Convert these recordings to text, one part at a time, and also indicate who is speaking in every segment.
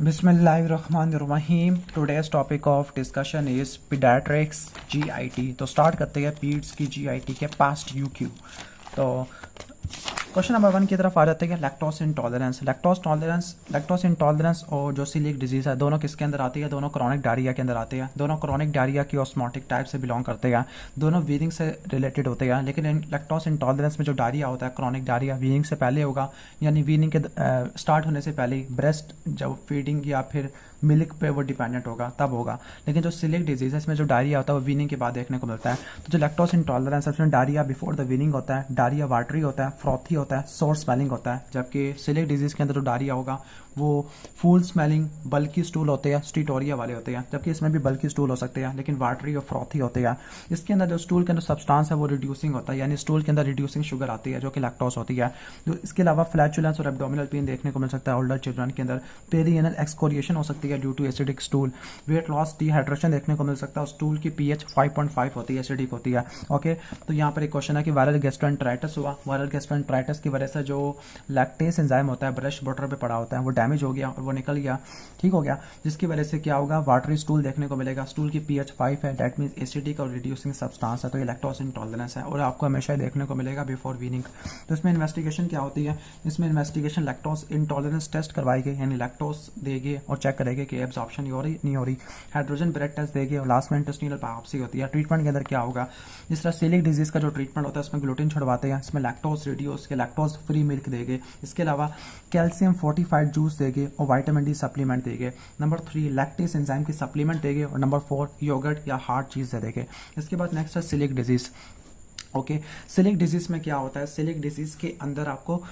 Speaker 1: बिस्मिल्लाहिर्रहमानिर्रहीम। Today's topic of discussion is paediatrics GIT. तो start करते हैं पीड्स की जीआईटी के पास्ट यूक्यू। तो क्वेश्चन नंबर 1 की तरफ आ जाते हैं। लैक्टोस इंटॉलरेंस और जो सीलिक डिजीज है दोनों किसके अंदर आती है? दोनों क्रॉनिक डायरिया के अंदर आते हैं। दोनों क्रॉनिक डायरिया की ऑस्मोटिक टाइप से बिलोंग करते हैं। दोनों वीनिंग से रिलेटेड होते हैं। लेकिन लैक्टोस इंटॉलरेंस में जो डायरिया होता है, क्रॉनिक डायरिया वीनिंग से पहले होगा, यानी वीनिंग के स्टार्ट होने से पहले ब्रेस्ट जब फीडिंग या फिर मिल्क पे वो डिपेंडेंट होगा तब होगा। लेकिन जो सिलिक डिजीज है इसमें जो डायरिया होता है वो वीनिंग के बाद देखने को मिलता है। तो जो लैक्टोस इंटॉलरेंस है उसमें डायरिया बिफोर द वीनिंग होता है, डायरिया वाटरी होता है, फ्रॉथी होता है, सोर स्मेलिंग होता है। जबकि सिलिक डिजीज के अंदर जो डायरिया होगा वो फूल स्मेलिंग बल्कि स्टूल होते हैं, स्टीटोरिया वाले होते हैं। जबकि इसमें भी बल्कि स्टूल हो सकते हैं लेकिन वाटरी और फ्रॉथी होते हैं। इसके अंदर जो स्टूल के अंदर सब्सटेंस है वो रिड्यूसिंग होता है, यानी स्टूल के अंदर रिड्यूसिंग शुगर आती है जो कि लैक्टोस होती है। जो इसके अलावा फ्लैचुलेंस और एब्डोमिनल पेन देखने को मिल सकता है ओल्डर चिल्ड्रन के अंदर। पेरिएनल एक्सकोरिएशन हो सकती है due to acidic stool. Weight loss, dehydration देखने को मिल सकता है। स्टूल की पीएच 5.5 होती है, एसिडिक होती है। ओके, तो यहाँ पर एक क्वेश्चन है कि वायरल गैस्ट्रोएंटेराइटिस हुआ। वायरल गैस्ट्रोएंटेराइटिस की वजह से जो लैक्टेस एंजाइम होता है ब्रश बटर पे पड़ा होता है वो डैमेज हो गया और वो निकल गया, ठीक हो गया, जिसकी वजह से क्या होगा? वाटरी स्टूल देखने को मिलेगा। स्टूल की पीएच 5 है, दैट मींस एसिडिक और रिड्यूसिंग सब्सटेंस है। तो ये लैक्टोस इंटॉलरेंस है और आपको हमेशा ही देखने को मिलेगा बिफोर वीनिंग। तो इसमें इन्वेस्टिगेशन क्या होती है? इसमें इन्वेस्टिगेशन लैक्टोस इंटॉलरेंस टेस्ट करवाई गई, यानी लैक्टोस देंगे और चेक करेंगे कि एब्जॉर्प्शन हो रही नहीं हो रही। हाइड्रोजन ब्रेड टेस्ट देंगे और लास्ट में इंटेस्टिनल बायोप्सी होती है। ट्रीटमेंट के अंदर क्या होगा? जिस तरह सीलिक डिजीज का जो ट्रीटमेंट होता है उसमें ग्लूटीन छुड़वाते हैं, इसमें लैक्टोस रिड्यूस के लैक्टोस फ्री मिल्क देंगे। इसके अलावा कैल्शियम फोर्टिफाइड जूस देंगे और विटामिन डी सप्लीमेंट देंगे। नंबर 3 लैक्टेस एंजाइम की सप्लीमेंट देंगे और नंबर 4 योगर्ट या हार्ड चीज़ दे देंगे। इसके बाद नेक्स्ट है सिलिक डिजीज। ओके, सिलिक डिजीज में क्या होता है? सिलिक डिजीज के अंदर आपको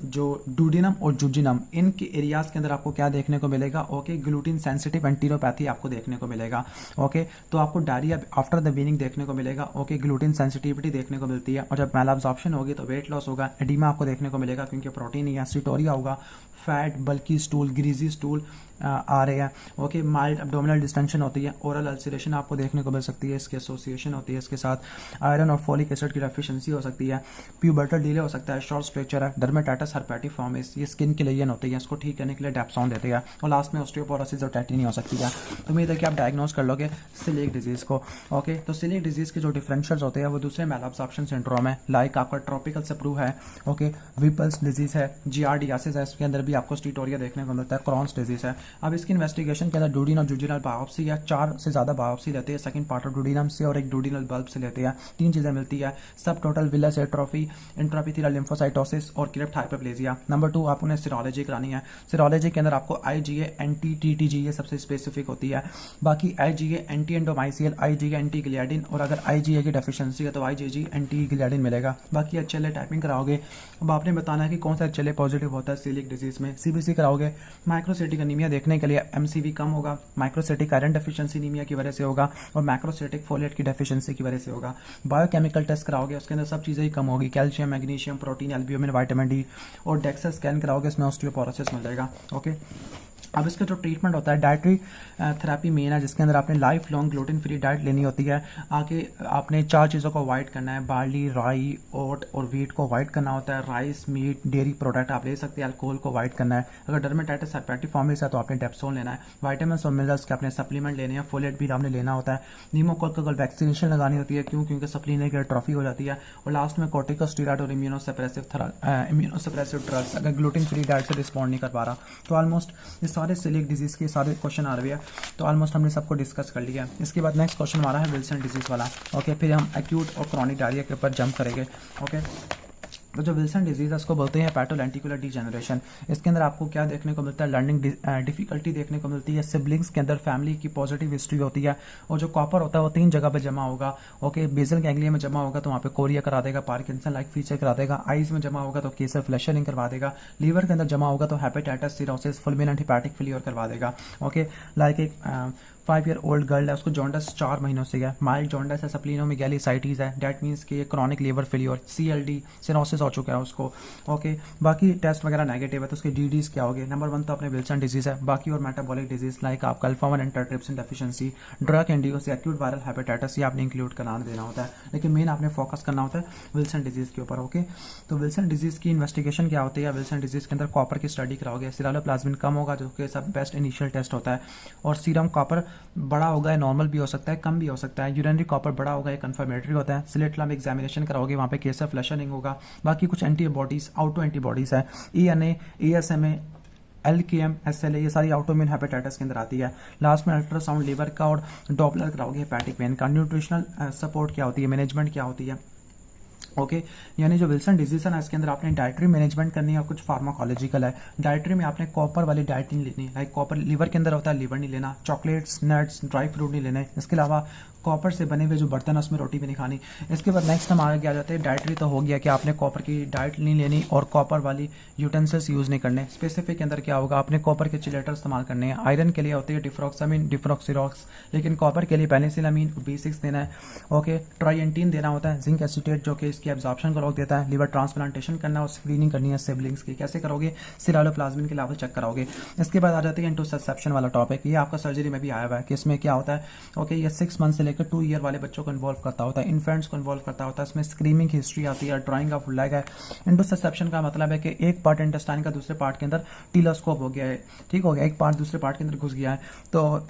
Speaker 1: जो डूडिनम और जुजिनम इनके एरियाज के अंदर आपको क्या देखने को मिलेगा? ओके, ग्लूटीन सेंसिटिव एंटीरोपैथी आपको देखने को मिलेगा। ओके, तो आपको डायरिया आफ्टर द वीनिंग देखने को मिलेगा। ओके, ग्लूटीन सेंसिटिविटी देखने को मिलती है और जब मैल एब्जॉर्प्शन होगी तो वेट लॉस होगा, एडिमा आपको देखने को मिलेगा क्योंकि प्रोटीन या सिटोरिया होगा, फैट बल्कि स्टूल ग्रीजी स्टूल आ रहे हैं। ओके, माइल्ड एब्डोमिनल डिस्टेंशन होती है, ओरल अल्सरेशन आपको देखने को मिल सकती है, इसकी एसोसिएशन होती है। इसके साथ आयरन और फोलिक एसिड की डेफिशिएंसी हो सकती है, प्यूबर्टल डिले हो सकता है, शॉर्ट स्ट्रक्चर है, डर्मेटाइटिस हर्पेटिफॉर्मिस ये स्किन के लिए होती है, इसको ठीक करने के लिए डेप्सॉन देते हैं और लास्ट में ऑस्टियोपोरोसिस और टैटिनी हो सकती है। तो उम्मीद है कि आप डायग्नोज कर लोगे सिलिक डिजीज को। ओके, तो सिलिक डिजीज के जो डिफरेंशियल्स होते हैं वो दूसरे मैल एब्जॉर्प्शन सिंड्रोम है, लाइक आपका ट्रॉपिकल सप्रू है। ओके, विपल्स डिजीज है, जियार्डियासिस है, इसके अंदर भी आपको स्टीटोरिया देखने को मिलता है, क्रॉन्स डिजीज है। अब इसकी इन्वेस्टिगेशन के अंदर डूडिन और जुजिनल बायोप्सी या 4 से ज्यादा बायोप्सी लेते हैं, सेकंड पार्ट ऑफ डूडिनम से और एक डूडिनल बल्ब से लेते हैं। 3 चीजें मिलती है, सब टोटल विलस एट्रोफी, इंट्रापिथेलियल लिम्फोसाइटोसिस और क्रिप्ट हाइपरप्लेजिया। नंबर 2 आप उन्हें सीरोलॉजी करानी है। सीरोलॉजी के अंदर आपको आईजीए, एंटी टीटीजी ये सबसे स्पेसिफिक होती है। बाकी आईजीए एंटी एंडोमाइसियल, आईजीए एंटी गिलियाडिन और अगर आईजीए की डेफिशिएंसी है तो आईजीजी एंटी गिलियाडिन मिलेगा। बाकी एचएलए टाइपिंग कराओगे। अब आपने बताना है कि कौन सा एचएलए पॉजिटिव होता है सिलिक डिजीज में। सीबीसी कराओगे। माइक्रोसिटिक एनीमिया देखने के लिए एमसीवी कम होगा, माइक्रोसिटिक आयरन डेफिशिएंसी एनीमिया की वजह से होगा और मैक्रोसिटिक फोलेट की डेफिशिएंसी की वजह से होगा। बायोकेमिकल टेस्ट कराओगे, उसके अंदर सब चीजें ही कम होगी, calcium, magnesium, protein, albumin, vitamin D और डेक्सा स्कैन कराओगे, इसमें ऑस्टियोपोरोसिस मिल जाएगा। ओके, अब इसका जो ट्रीटमेंट होता है डाइटरी थेरेपी मेन है, जिसके अंदर आपने life long gluten free diet लेनी होती है। आगे आपने 4 चीज़ों को अवॉइड करना है, बार्ली, राई, ओट और वीट को अवॉइड करना होता है। राइस, मीट, डेयरी प्रोडक्ट आप ले सकते हैं। अल्कोहल को अवॉइड करना है। अगर डर्मेटाइटिस हर्पेटिफॉर्मिस है तो आपने डेप्सोन लेना है। विटामिन और मिनरल्स के अपने सप्लीमेंट लेने हैं, फोलेट भी आपने लेना होता है। नीमोकोकल वैक्सीनेशन लगानी होती है, क्यों? क्योंकि सप्लीनिक एट्रोफी हो जाती है। और लास्ट में कोर्टिकोस्टेरॉइड और इम्यूनोसप्रेसिव ड्रग्स अगर ग्लूटेन फ्री डाइट से रिस्पॉन्ड नहीं कर पा रहा। तो ऑलमोस्ट इस सारे सिलिक डिजीज के सारे क्वेश्चन आ रहे हैं, तो ऑलमोस्ट हमने सबको डिस्कस कर लिया। इसके बाद नेक्स्ट क्वेश्चन हमारा है विल्सन डिजीज वाला। ओके, फिर हम एक्यूट और क्रॉनिक डायरिया के ऊपर जंप करेंगे। ओके, तो जो विल्सन डिजीज है उसको बोलते हैं हेपेटोलेंटिकुलर डिजेनरेशन। इसके अंदर आपको क्या देखने को मिलता है? लर्निंग डिफिकल्टी देखने को मिलती है। सिबलिंग्स के अंदर फैमिली की पॉजिटिव हिस्ट्री होती है और जो कॉपर होता है वो 3 जगह पे जमा होगा। ओके, बेसल गैंग्लिया में जमा होगा तो वहाँ पे कोरिया करा देगा, पार्किंसन लाइक फीचर करा देगा। आईज में जमा होगा तो केसर फ्लैशरिंग करवा देगा। लीवर के अंदर जमा होगा तो hepatitis, cirrhosis, fulminant hepatic failure करवा देगा। ओके, लाइक एक 5 ईयर ओल्ड गर्ल है, उसको जॉन्डस 4 महीनों से है, माइल्ड जॉन्डस है, सप्लीनोमेगैलीसाइटिस है, डेट मीन्स कि क्रॉनिक लीवर फेलियर, CLD सिनोसिस हो चुका है उसको। ओके, बाकी टेस्ट वगैरह नेगेटिव है, तो उसके DDs क्या हो गए? नंबर 1 तो अपने विल्सन डिजीज है, बाकी और मेटाबॉलिक डिजीज लाइक आपका alpha 1 antitrypsin deficiency, drug induce acute viral hepatitis, ये आपने इंक्लूड करा देना होता है, लेकिन मेन आपने फोकस करना होता है विल्सन डिजीज के ऊपर। ओके, तो विल्सन डिजीज की इन्वेस्टिगेशन क्या होती है? विल्सन डिजीज के अंदर कॉपर की स्टडी कराओगे, सिरालोप्लाज्मिन कम होगा जो कि सब बेस्ट इनिशियल टेस्ट होता है, और सीरम कॉपर बड़ा होगा, या नॉर्मल भी हो सकता है, कम भी हो सकता है, यूरिनरी कॉपर बड़ा होगा, ये कंफर्मेटरी होता है। स्लिट लंप एग्जामिनेशन कराओगे, वहाँ पे केस ऑफ फ्लशनिंग होगा। बाकी कुछ एंटीबॉडीज, ऑटो एंटीबॉडीज है, ENA, ASMA, LKM, SLA, ये सारी ऑटोइम्यून हेपेटाइटिस के अंदर आती है। लास्ट में अल्ट्रासाउंड लीवर का और डॉपलर कराओगे हेपेटिक वेन का। न्यूट्रिशनल सपोर्ट क्या होती है, मैनेजमेंट क्या होती है? ओके, यानी जो विल्सन डिजीज है ना, इसके अंदर आपने डाइटरी मैनेजमेंट करनी है और कुछ फार्माकोलॉजिकल है। डाइटरी में आपने कॉपर वाली डाइट नहीं लेनी, लाइक कॉपर लीवर के अंदर होता है, लीवर नहीं लेना, चॉकलेट्स, नट्स, ड्राई फ्रूट नहीं लेने। इसके अलावा कॉपर से बने हुए जो बर्तन है उसमें रोटी भी नहीं खानी। इसके बाद नेक्स्ट हम आगे आ जाते हैं, डाइटरी तो हो गया कि आपने कॉपर की डाइट नहीं लेनी और कॉपर वाली यूटेंसिल्स यूज़ नहीं करने। स्पेसिफिक के अंदर क्या होगा? आपने कॉपर के चिलेटर इस्तेमाल करने हैं। आयरन के लिए होती है डिफ्रॉक्सामिन, डिफ्रॉक्सिरॉक्स, लेकिन कॉपर के लिए पेनिसिलामीन, B6 देना है। ओके, ट्राइएंटीन देना होता है, जिंक एसीटेट जो कि इसकी एब्जॉर्प्शन को रोक देता है। लिवर ट्रांसप्लांटेशन करना और स्क्रीनिंग करनी है सिबलिंग्स की। कैसे करोगे? सिरालोप्लाज्मिन के लेवल चेक कराओगे। इसके बाद आ जाती है इंटरसेप्शन वाला टॉपिक, ये आपका सर्जरी में भी आया हुआ है कि इसमें क्या होता है। ओके, ये 6 मंथ से लेकर 2 ईयर वाले बच्चों को इन्वॉल्व करता होता है, इन्फेंट्स को इन्वॉल्व करता होता है। इसमें स्क्रीमिंग हिस्ट्री आती है, ड्राइंग ऑफ लेग है। इंटरसेप्शन का मतलब है कि एक पार्ट इंटेस्टाइन का दूसरे पार्ट के अंदर टेलोस्कोप हो गया है, ठीक हो गया, एक पार्ट दूसरे पार्ट के अंदर घुस गया है। तो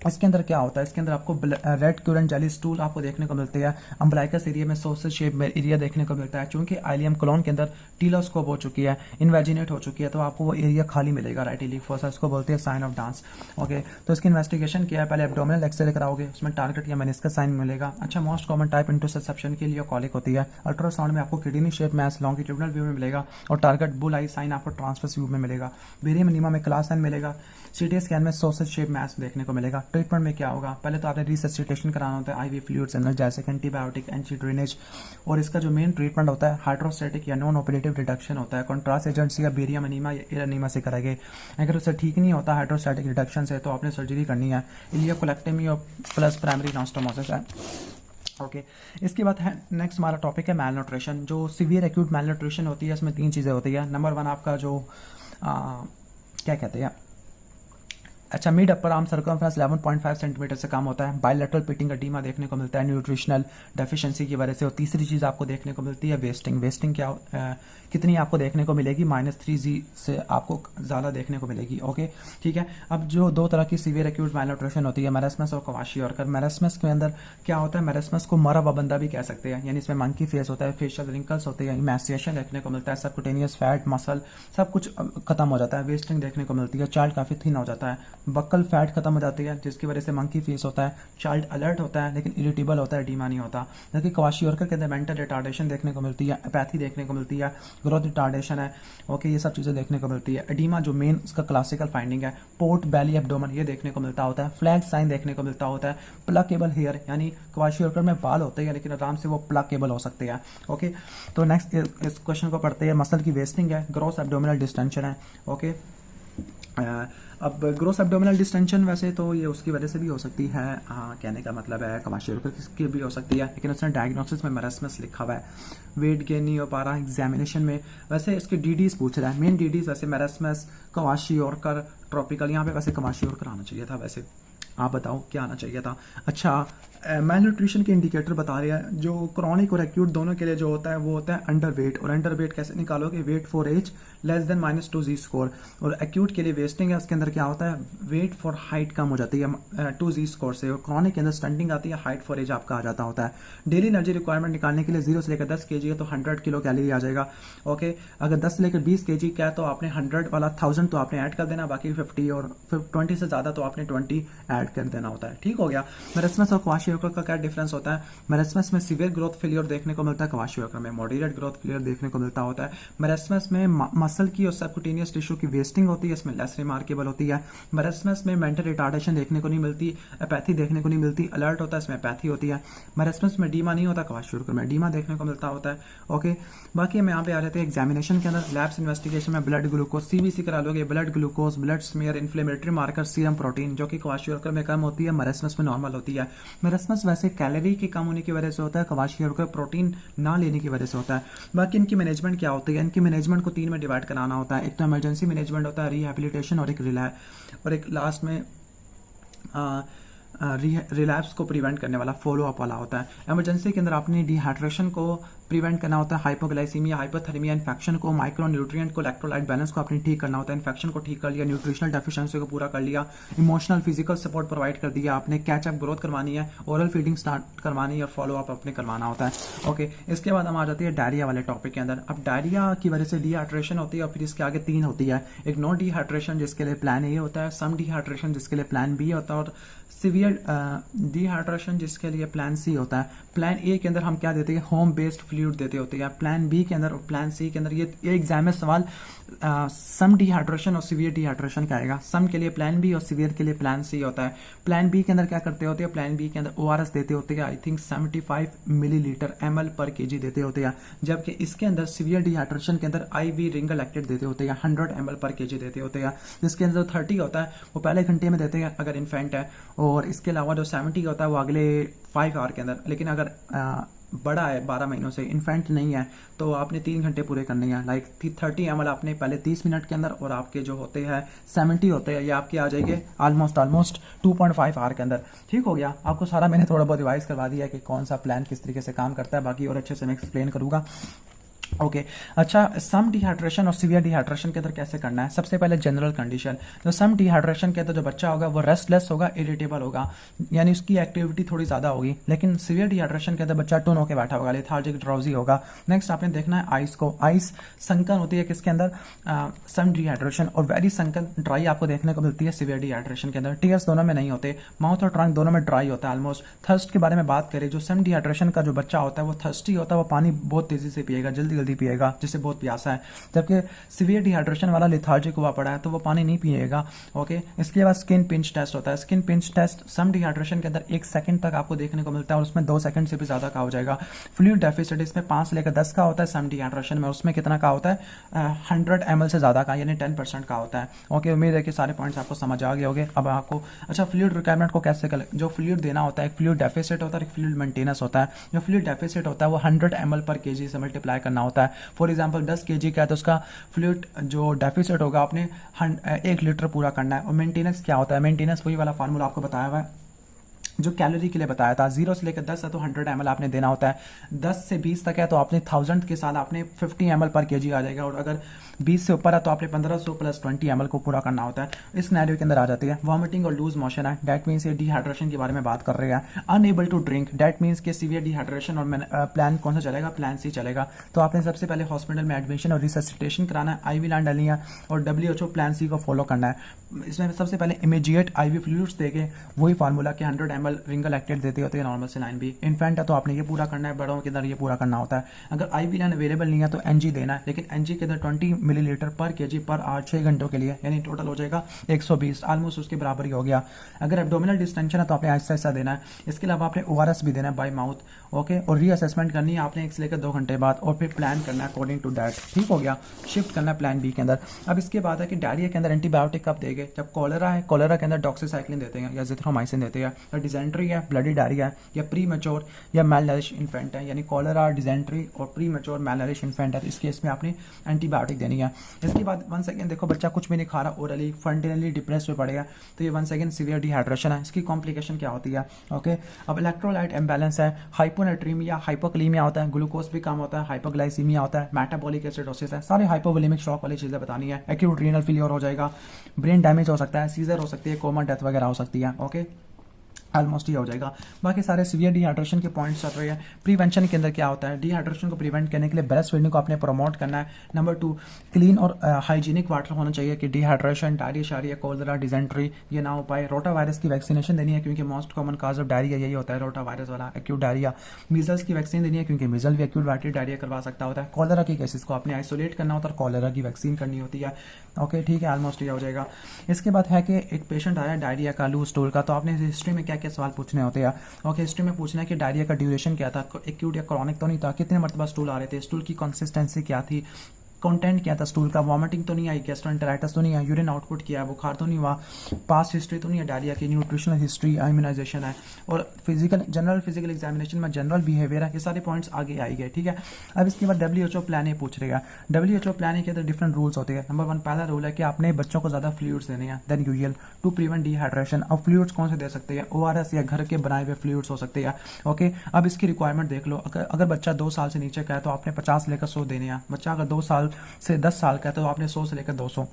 Speaker 1: इसके अंदर क्या होता है? इसके अंदर आपको रेड क्यूरेंट जेली स्टूल आपको देखने को मिलती है। अम्बलाइकस एरिया में सोसेज शेप में एरिया देखने को मिलता है, चूंकि आइलियम कोलोन के अंदर टीलोस्कोप हो चुकी है, इन्वेजिनेट हो चुकी है, तो आपको वो एरिया खाली मिलेगा। राइट इलिक फोसा, इसको बोलते हैं साइन ऑफ डांस। ओके, तो इसकी इन्वेस्टिगेशन क्या है? पहले एब्डोमिनल एक्सरे कराओगे, उसमें टारगेट या मेनिस्कस साइन मिलेगा। अच्छा, मोस्ट कॉमन टाइप इंटरसेप्शन के लिए कॉलिक होती है। अल्ट्रासाउंड में आपको kidney shape mass longitudinal view में मिलेगा, और टारगेट बुल आई साइन आपको ट्रांसफर्स व्यू में मिलेगा। बेरियम एनीमा में क्लास साइन मिलेगा। CT स्कैन में सोसेज शेप मैस देखने को मिलेगा। ट्रीटमेंट में क्या होगा? पहले तो आपने रिससिटेशन कराना होता है, IV fluids analgesic, antibiotic, anti drainage, और इसका जो मेन ट्रीटमेंट होता है हाइड्रोस्टैटिक या नॉन ऑपरेटिव रिडक्शन होता है। कॉन्ट्रास्ट एजेंट्स या बेरियम एनीमा या एयर एनीमा से कराएंगे। अगर उससे ठीक नहीं होता हाइड्रोस्टैटिक रिडक्शन से, तो आपने सर्जरी करनी है। इलियोकोलेक्टमी और प्लस प्राइमरी एनास्टोमोसिस है। ओके, इसके बाद है नेक्स्ट हमारा टॉपिक है मैलन्यूट्रिशन। जो सीवियर एक्यूट मैलन्यूट्रिशन होती है, इसमें 3 चीज़ें होती है। नंबर 1 आपका जो क्या कहते हैं, अच्छा, mid upper arm circumference 11.5 centimetre से कम होता है। बायलैटरल पिटिंग एडीमा देखने को मिलता है न्यूट्रिशनल डेफिशिएंसी की वजह से। और तीसरी चीज़ आपको देखने को मिलती है वेस्टिंग। वेस्टिंग क्या कितनी आपको देखने को मिलेगी? -3G से आपको ज़्यादा देखने को मिलेगी। ओके, ठीक है। अब जो 2 तरह की सीवियर एक्यूट मैलन्यूट्रिशन होती है, मेरेस्मस और क्वाशियोरकर। मेरेस्मस के अंदर क्या होता है? मेरेस्मस को मरा हुआ बंदा भी कह सकते हैं, यानी इसमें मंकी फेस होता है, फेशियल रिंकल्स होते हैं, इमैसिएशन देखने को मिलता है, सबकुटेनियस फैट, मसल सब कुछ खत्म हो जाता है। वेस्टिंग देखने को मिलती है, चाइल्ड काफ़ी थिन हो जाता है, बक्कल फैट खत्म हो जाती है, जिसकी वजह से मंकी फेस होता है, चाइल्ड अलर्ट होता है लेकिन इरिटेबल होता है, एडीमा नहीं होता। जबकि क्वाशियोरकर के अंदर मेंटल रिटार्डेशन देखने को मिलती है, अपैथी देखने को मिलती है, ग्रोथ रिटार्डेशन है। ओके, ये सब चीज़ें देखने को मिलती है। एडीमा जो मेन इसका क्लासिकल फाइंडिंग है, पोर्ट बेली एब्डोमेन, ये देखने को मिलता होता है। फ्लैग साइन देखने को मिलता होता है। प्लकेबल हेयर, यानी क्वाशियोरकर में बाल होते हैं लेकिन आराम से वो प्लकेबल हो सकते हैं। ओके, तो नेक्स्ट इस क्वेश्चन को पढ़ते हैं। मसल की वेस्टिंग है, ग्रॉस एब्डोमिनल डिस्टेंशन है। ओके, अब ग्रोस एब्डोमिनल डिस्टेंशन वैसे तो ये उसकी वजह से भी हो सकती है, कहने का मतलब है क्वाशियोरकर की भी हो सकती है, लेकिन उसने डायग्नोसिस में मेरेस्मस लिखा हुआ है। वेट गेन नहीं हो पा रहा एग्जामिनेशन में। वैसे इसके DDs पूछ रहा है, मेन DDs वैसे मेरेस्मस, क्वाशियोरकर, ट्रॉपिकल। यहाँ पे वैसे क्वाशियोरकर आना चाहिए था, वैसे आप बताओ क्या आना चाहिए था। अच्छा, मैलन्यूट्रिशन के इंडिकेटर बता रहे हैं जो क्रॉनिक और एक्यूट दोनों के लिए जो होता है वो होता है अंडर वेट। और अंडर वेट कैसे निकालोगे? Weight for age less than -2G score. और एक्यूट के लिए वेस्टिंग है, उसके अंदर क्या होता है? वेट फॉर हाइट कम हो जाती है 2G स्कोर से। और क्रॉनिक के अंदर स्टंटिंग आती है, हाइट फॉर एज आपका आ जाता होता है। डेली एनर्जी रिक्वायरमेंट निकालने के लिए 0 से लेकर 10 kg है तो 100 किलो कैलोरी आ जाएगा। ओके, अगर 10 से लेकर 20 kg का है तो आपने 100 वाला 1000 तो आपने ऐड कर देना, बाकी 50 और 20 से ज़्यादा तो आपने 20 ऐड कर देना होता है। ठीक हो गया। मेरेस्मस और क्वाशियोरकर का क्या डिफरेंस होता है? मेरेस्मस में सीवियर ग्रोथ फेलियर देखने को मिलता है, क्वाशियोरकर में मॉडरेट ग्रोथ फेलियर देखने को मिलता होता है। मेरेस्मस में मसल की और सबक्यूटेनियस टिश्यू की वेस्टिंग होती है, इसमें लेस रिमार्केबल होती है। मेरेस्मस में मेंटल रिटार्डेशन देखने को नहीं मिलती, अपैथी देखने को नहीं मिलती, अलर्ट होता है, इसमें अपैथी होती है। मेरेस्मस में डीमा नहीं होता, क्वाशियोरकर में डीमा देखने को मिलता होता है। ओके, बाकी हम यहाँ पे आ जाते हैं एग्जामिनेशन के अंदर। लैब्स इन्वेस्टिगेशन में ब्लड ग्लूकोज CBC करा लोगे, blood glucose, blood smear, inflammatory marker, serum protein, जो कि क्वाशियोरकर में कम होती है, मरसमस में नॉर्मल होती है। मरसमस वैसे कैलोरी की कम होने की वजह से होता है, क्वाशियोर का प्रोटीन ना लेने की वजह से होता है। बाकी इनकी मैनेजमेंट क्या होती है, इनकी मैनेजमेंट को 3 में डिवाइड कराना होता है। एक तो इमरजेंसी मैनेजमेंट होता है, रिहैबिलिटेशन, और एक लास्ट में रिलैप्स को प्रिवेंट करने वाला फॉलो अप वाला होता है। इमरजेंसी के अंदर आपने डिहाइड्रेशन को प्रिवेंट करना होता है, हाइपोग्लाइसीमिया, हाइपोथर्मिया, इन्फेक्शन को, माइक्रो न्यूट्रिएंट को, इलेक्ट्रोलाइट बैलेंस को आपने ठीक करना होता है। इन्फेक्शन को ठीक कर लिया, न्यूट्रिशनल डेफिशिएंसी को पूरा कर लिया, इमोशनल फिजिकल सपोर्ट प्रोवाइड कर दिया आपने, कैचअप ग्रोथ करवानी है, ओरल फीडिंग स्टार्ट करवानी है और फॉलो अप अपने करवाना होता है। ओके, इसके बाद हम आ जाती है डायरिया वाले टॉपिक के अंदर। अब डायरिया की वजह से डिहाइड्रेशन होती है और फिर इसके आगे 3 होती है। एक नो डिहाइड्रेशन जिसके लिए प्लान ए होता है, सम डिहाइड्रेशन जिसके लिए प्लान बी होता है, और सीवियर डिहाइड्रेशन जिसके लिए प्लान सी होता है। प्लान ए के अंदर हम क्या देते हैं, होम बेस्ड फ्लूइड देते होते हैं। प्लान बी के अंदर और प्लान सी के अंदर ये एग्जाम में सवाल सम डिहाइड्रेशन और सीवियर डिहाइड्रेशन का आएगा। सम के लिए प्लान बी और सीवियर के लिए प्लान सी होता है। प्लान बी के अंदर क्या करते होते हैं, प्लान बी के अंदर ओआरएस देते होते हैं, आई थिंक 75 मिलीलीटर ml पर केजी देते होते हैं। जबकि इसके अंदर सीवियर डिहाइड्रेशन के अंदर IV रिंगल एक्टेड देते होते हैं, 100 ml पर केजी देते होते हैं। जिसके अंदर 30 होता है वो पहले घंटे में देते हैं अगर इन्फेंट है, और इसके अलावा जो 70 होता है वो अगले 5 आवर के अंदर। लेकिन अगर बड़ा है 12 महीनों से, इन्फेंट नहीं है, तो आपने 3 घंटे पूरे करने हैं। लाइक 30 ml आपने पहले 30 मिनट के अंदर, और आपके जो होते हैं 70 होते हैं, ये आपके आ जाएंगे ऑलमोस्ट 2.5 आवर के अंदर। ठीक हो गया, आपको सारा मैंने थोड़ा बहुत रिवाइज करवा दिया कि कौन सा प्लान किस तरीके से काम करता है, बाकी और अच्छे से मैं एक्सप्लेन करूंगा। ओके अच्छा, सम डिहाइड्रेशन और सीवियर डिहाइड्रेशन के अंदर कैसे करना है। सबसे पहले जनरल कंडीशन, जो सम डिहाइड्रेशन के अंदर जो बच्चा होगा वो रेस्टलेस होगा, इरिटेबल होगा, यानी उसकी एक्टिविटी थोड़ी ज़्यादा होगी। लेकिन सीवियर डिहाइड्रेशन के अंदर बच्चा टून होकर बैठा होगा, लेथार्जिक, ड्राउजी होगा। नेक्स्ट आपने देखना है आइस को। आइस संकन होती है किसके अंदर, सम डिहाइड्रेशन, और वेरी संकन ड्राई आपको देखने को मिलती है सीवियर डिहाइड्रेशन के अंदर। टीयर्स दोनों में नहीं होते, माउथ और ट्रंक दोनों में ड्राई होता है ऑलमोस्ट। थर्स्ट के बारे में बात करें, जो सम डिहाइड्रेशन का जो बच्चा होता है वो थर्स्टी होता है, वो पानी बहुत तेजी से पिएगा, जल्दी पिएगा, जिससे बहुत प्यासा है। जबकि सीवियर डिहाइड्रेशन वाला लेथार्जिक हुआ पड़ा है तो वो पानी नहीं पिएगा। ओके, इसके बाद स्किन पिंच टेस्ट होता है। स्किन पिंच टेस्ट सम डिहाइड्रेशन के अंदर 1 सेकंड तक आपको देखने को मिलता है, और उसमें 2 सेकंड से भी ज्यादा का हो जाएगा। फ्लूइड डेफिसिट इसमें 5 से लेकर 10 का होता है। सम डिहाइड्रेशन में उसमें कितना का होता है, 100 ml से ज्यादा का, यानी 10% का होता है। ओके, उम्मीद है कि सारे पॉइंट्स आपको समझ आ गए होंगे। अब आपको अच्छा फ्लूइड रिक्वायरमेंट को कैसे जो फ्लूइड देना होता है, एक फ्लूइड डेफिसिट होता है, एक फ्लूइड मेंटेनेंस होता है। जो फ्लूइड डेफिसिट होता है वो 100 ml पर केजी से मल्टीप्लाई करना होता है। फॉर एग्जाम्पल 10 kg का है तो उसका फ्लूइड जो डेफिसिट होगा आपने 1 लीटर पूरा करना है। और मेंटेनेंस क्या होता है, मेंटेनेंस वही वाला फार्मूला आपको बताया हुआ है जो कैलोरी के लिए बताया था। 0 से लेकर 10 है तो 100 ml आपने देना होता है। 10 से 20 तक है तो आपने 1000 के साथ आपने 50 ml पर केजी आ जाएगा, और अगर 20 से ऊपर है तो आपने 1500 प्लस 20 ml को पूरा करना होता है। इस सिनेरियो के अंदर आ जाती है वॉमिटिंग और लूज मोशन है, डेट मीन्स ये डिहाइड्रेशन के बारे में बात कर रहे हैं। Unable to drink, that means के सीवियर डिहाइड्रेशन, और प्लान कौन सा चलेगा, प्लान सी चलेगा। तो आपने सबसे पहले हॉस्पिटल में एडमिशन और रिससिटेशन कराना है, IV लाइन डालनी है, और WHO प्लान सी को फॉलो करना है। इसमें सबसे पहले इमीडिएट IV फ्लूइड्स देके वही फार्मूला के 100 ml रिंगल एक्टेड देते होते हैं, नॉर्मल से लाइन भी। इन्फेंट है तो आपने ये पूरा करना है, बड़ों के अंदर ये पूरा करना होता है। अगर IV लाइन अवेलेबल नहीं है तो NG देना है, लेकिन NG के अंदर 20 मिलीलीटर पर केजी पर आवर 6 घंटों के लिए, यानी टोटल हो जाएगा 120, ऑलमोस्ट उसके बराबर ही हो गया। अगर एब्डोमिनल डिस्टेंशन है तो आपने ऐसा ऐसा देना है। इसके अलावा आपने ORS भी देना है बाय माउथ। ओके, और रीअसेसमेंट करनी है आपने 1 से लेकर 2 घंटे बाद, और फिर प्लान करना है अकॉर्डिंग टू दैट। ठीक हो गया, शिफ्ट करना है प्लान बी के अंदर। अब इसके बाद है कि डायरिया के अंदर एंटीबायोटिक कब देंगे, जब कॉलरा है, कॉलरा के अंदर डॉक्सीसाइक्लिन देते हैं या जिथ्रोमाइसिन देते हैं, या डिजेंट्री है, ब्लडी डायरिया है, या प्री मैच्योर या मेलनरिश इन्फेंट है, यानी कॉलरा, डिजेंट्री और प्री मैच्योर मेलनरिश इन्फेंट है, तो इस केस में आपने एंटीबायोटिक देनी है। इसके बाद 1 सेकंड देखो, बच्चा कुछ भी नहीं खा रहा, ओरली फंटिनली डिप्रेस में पड़ेगा, तो ये 1 सेकंड सीवियर डिहाइड्रेशन है। इसकी कॉम्प्लिकेशन क्या होती है। ओके, अब इलेक्ट्रोलाइट इम्बैलेंस है, हाइपोनेट्रीमिया, हाइपोकलीमिया होता है, ग्लूकोज भी कम होता है, हाइपोग्लाइसीमिया होता है, मेटाबॉलिक एसिडोसिस है, सारे हाइपोवोलेमिक शॉक वाली चीजें बतानी है। एक्यूट रीनल फेलियर हो जाएगा, ब्रेन डैमेज हो सकता है, सीजर हो सकती है, कोमा डेथ वगैरह हो सकती है। ओके, ऑलमोस्ट ही हो जाएगा। बाकी सारे सीवियर डिहाइड्रेशन के पॉइंट्स चल रहे हैं। प्रिवेंशन के अंदर क्या होता है, डिहाइड्रेशन को प्रिवेंट करने के लिए ब्रेस्ट फीडिंग को आपने प्रमोट करना है। नंबर 2, क्लीन और हाइजीनिक वाटर होना चाहिए कि डिहाइड्रेशन, डायरिया, शारिया, कोलरा, डिजेंट्री ये ना हो पाए। रोटा वायरस की वैक्सीनेशन देनी है क्योंकि most common cause of diarrhoea यही होता है, रोटा वायरस वाला एक्यूट डायरिया। मीजल्स की वैक्सीन देनी है क्योंकि मीजल भी एक्यूट वायरल डायरिया करवा सकता होता है। कॉलरा के केसेस को आपने आइसोलेट करना होता है, कॉलरा की वैक्सीन करनी होती है। ओके, ठीक है, ऑलमोस्ट ये हो जाएगा। इसके बाद है कि एक पेशेंट आया डायरिया का, लूज स्टूल का, तो आपने हिस्ट्री में क्या क्या सवाल पूछने होते हैं। ओके, हिस्ट्री में पूछना है कि डायरिया का ड्यूरेशन क्या था, एक्यूट या क्रॉनिक तो नहीं था, कितने मरतबा स्टूल आ रहे थे, स्टूल की कंसिस्टेंसी क्या थी, कंटेंट क्या था स्टूल का, वॉमिटिंग तो नहीं आई, गैस्ट्रोएंटेराइटिस तो नहीं है, यूरिन आउटपुट किया है, बुखार तो नहीं हुआ, पास्ट हिस्ट्री तो नहीं है डायरिया की, न्यूट्रिशनल हिस्ट्री, इम्यूनाइजेशन है, और जनरल फिजिकल एग्जामिनेशन में जनरल बिहेवियर है, ये सारे पॉइंट्स आगे आई गए, ठीक है। अब इसके बाद WHO प्लान ए पूछ रहा है। WHO प्लान ए के अंदर डिफरेंट रूल्स होते हैं। नंबर 1 पहला रूल है कि आपने बच्चों को ज़्यादा फ्लूइड्स देने हैं than usual to prevent dehydration. अब फ्लूइड्स कौन से दे सकते हैं, ORS या घर के बनाए हुए फ्लूइड्स हो सकते हैं, ओके। अब इसकी रिक्वायरमेंट देख लो, अगर बच्चा 2 साल से नीचे का है तो आपने 50 से लेकर 100 देने हैं, बच्चा अगर 2 साल से 10 साल का है तो आपने 100 से लेकर 200,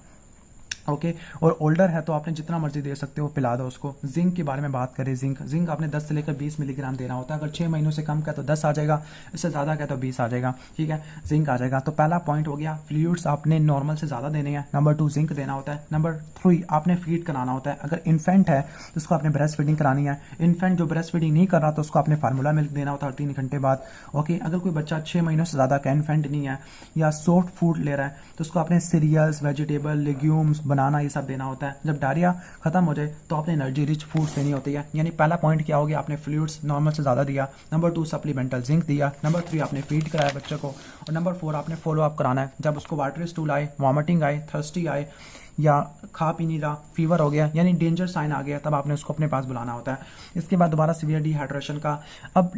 Speaker 1: ओके। और ओल्डर है तो आपने जितना मर्जी दे सकते हो पिला दो उसको। जिंक के बारे में बात करें, जिंक आपने 10 से लेकर 20 मिलीग्राम देना होता है। अगर 6 महीनों से कम का तो 10 आ जाएगा, इससे ज़्यादा का तो 20 आ जाएगा, ठीक है, जिंक आ जाएगा। तो पहला पॉइंट हो गया, फ्लूइड्स आपने नॉर्मल से ज़्यादा देने हैं। नंबर 2 जिंक देना होता है। नंबर 3 आपने फीड कराना होता है। अगर इन्फेंट है तो उसको आपने ब्रेस्ट फीडिंग करानी है। इन्फेंट जो ब्रेस्ट फीडिंग नहीं कर रहा तो उसको आपने फार्मूला मिल्क देना होता है 3 घंटे बाद, ओके। अगर कोई बच्चा 6 महीनों से ज़्यादा का इन्फेंट नहीं है या सॉफ्ट फूड ले रहा है तो उसको आपने सीरियल्स, वेजिटेबल, लेग्यूम्स, बनाना ये सब देना होता है। जब डायरिया खत्म हो जाए तो आपने एनर्जी रिच फूड्स देनी होती है। यानी पहला पॉइंट क्या हो गया, आपने फ्लूइड्स नॉर्मल से ज़्यादा दिया। नंबर 2 सप्लीमेंटल जिंक दिया। नंबर 3 आपने फीड कराया बच्चे को। और नंबर 4 आपने फॉलो अप कराना है। जब उसको वाटरी स्टूल आए, वॉमिटिंग आए, थर्स्टी आए या खा पी नहीं रहा, फीवर हो गया, यानी डेंजर साइन आ गया, तब आपने उसको अपने पास बुलाना होता है। इसके बाद दोबारा सीवियर डिहाइड्रेशन का। अब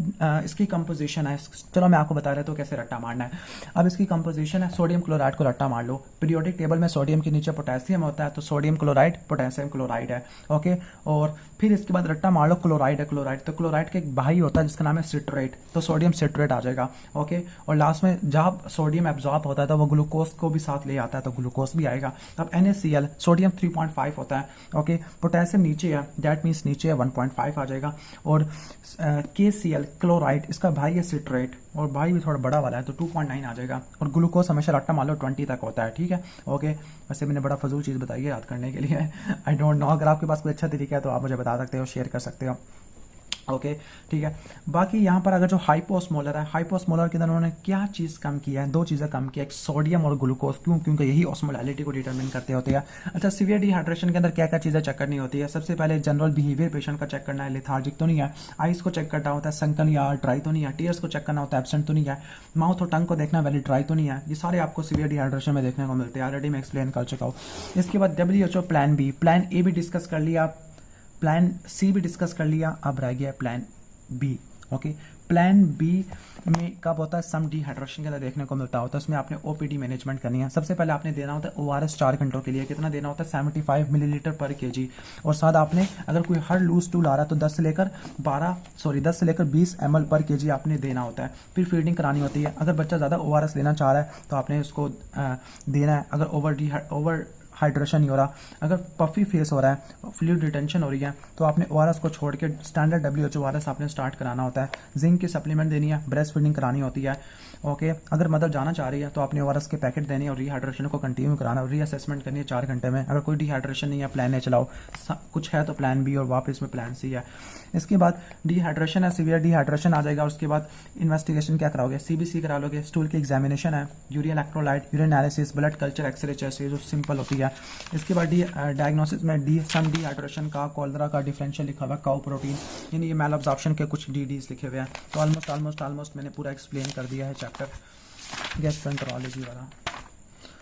Speaker 1: इसकी कंपोजिशन है, चलो मैं आपको बता रहा हूँ कैसे रट्टा मारना है। अब इसकी कंपोजिशन है, सोडियम क्लोराइड को रट्टा मार लो। पीरियोडिक टेबल में सोडियम के नीचे पोटेशियम होता है तो सोडियम क्लोराइड पोटेशियम क्लोराइड है, ओके। और फिर इसके बाद रट्टा मार लो, क्लोराइड है, क्लोराइड तो क्लोराइड का एक भाई होता है जिसका नाम है सिट्रेट, तो सोडियम सिट्रेट आ जाएगा, ओके। और लास्ट में जब सोडियम एब्जॉर्ब होता है तो वो ग्लूकोज को भी साथ ले आता है तो ग्लूकोज भी आएगा। अब NaCl, सोडियम 3.5 होता है, ओके। पोटेशियम नीचे है, दैट मीन्स नीचे है 1.5 आ जाएगा। और KCl क्लोराइड, इसका भाई है सिट्रेट और भाई भी थोड़ा बड़ा वाला है तो 2.9 आ जाएगा। और ग्लूकोज हमेशा रट्टा मान लो 20 तक होता है, ठीक है, ओके। वैसे मैंने बड़ा फजूल चीज़ बताई है याद करने के लिए, आई डोंट नो, अगर आपके पास कोई अच्छा तरीका है तो आप मुझे बता सकते हो, शेयर कर सकते हो, ओके, ठीक है। बाकी यहाँ पर अगर जो हाइपोस्मोलर है, हाइपोस्मोलर के अंदर उन्होंने क्या चीज़ कम किया है, 2 चीज़ें कम किया, एक सोडियम और ग्लूकोज। क्यों? क्योंकि यही ऑस्मोलैलिटी को डिटरमिन करते होते हैं। अच्छा, सीवियर डिहाइड्रेशन के अंदर क्या क्या चीज़ें चेक करनी होती है? सबसे पहले जनरल बिहेवियर पेशेंट का चेक करना है, लेथार्जिक तो नहीं है, आइस को चेक करना होता है, संकन या ड्राई तो नहीं है, टीयर्स को चेक करना होता है, एब्सेंट तो नहीं है, माउथ और टंग को देखना है, वेरी ड्राई तो नहीं है। ये सारे आपको सीवियर डिहाइड्रेशन में देखने को मिलते हैं, ऑलरेडी मैं एक्सप्लेन कर चुका हूँ। इसके बाद WHO plan B, plan A भी डिस्कस कर लिया, प्लान सी भी डिस्कस कर लिया, अब रह गया plan B, okay. Plan B में कब होता है, सम डिहाइड्रेशन के अंदर देखने को मिलता होता है, उसमें आपने OPD मैनेजमेंट करनी है। सबसे पहले आपने देना होता है ORS 4 घंटों के लिए, कितना देना होता है 75 मिलीलीटर पर kg। और साथ आपने अगर कोई हर लूज टूल आ रहा है तो 10 से लेकर 20 ml पर kg आपने देना होता है। फिर फीडिंग करानी होती है। अगर बच्चा ज़्यादा ORS लेना चाह रहा है तो आपने उसको देना है। अगर ओवर हाइड्रेशन नहीं हो रहा, अगर पफी फेस हो रहा है, फ्लूइड रिटेंशन हो रही है, तो आपने ORS को छोड़ के स्टैंडर्ड WHO ORS आपने स्टार्ट कराना होता है। जिंक की सप्लीमेंट देनी है, ब्रेस्ट फीडिंग करानी होती है, ओके। अगर मदर जाना चाह रही है तो आपने ORS के पैकेट देने और रिहाइड्रेशन को कंटिन्यू कराना और रीअसेसमेंट करनी है 4 घंटे में। अगर कोई डिहाइड्रेशन नहीं है, प्लान ए चलाओ, कुछ है तो प्लान बी और वापस में प्लान सी है। इसके बाद डिहाइड्रेशन है, सीवियर डिहाइड्रेशन आ जाएगा। उसके बाद इन्वेस्टिगेशन क्या कराओगे, CBC करा लोगे, स्टूल की एग्जामिनेशन है, urea electrolyte, urine analysis, blood culture, x-ray, chest, जो सिंपल होती है। इसके बाद डायग्नोसिस में सम डिहाइड्रेशन का, कॉलरा का डिफरेंशियल लिखा हुआ, काउ प्रोटीन, यानी ये मैल अब्जॉर्प्शन के कुछ DDs लिखे हुए हैं। तो ऑलमोस्ट मैंने पूरा एक्सप्लेन कर दिया है चैप्टर गैस्ट्रोएंटेरोलॉजी वाला।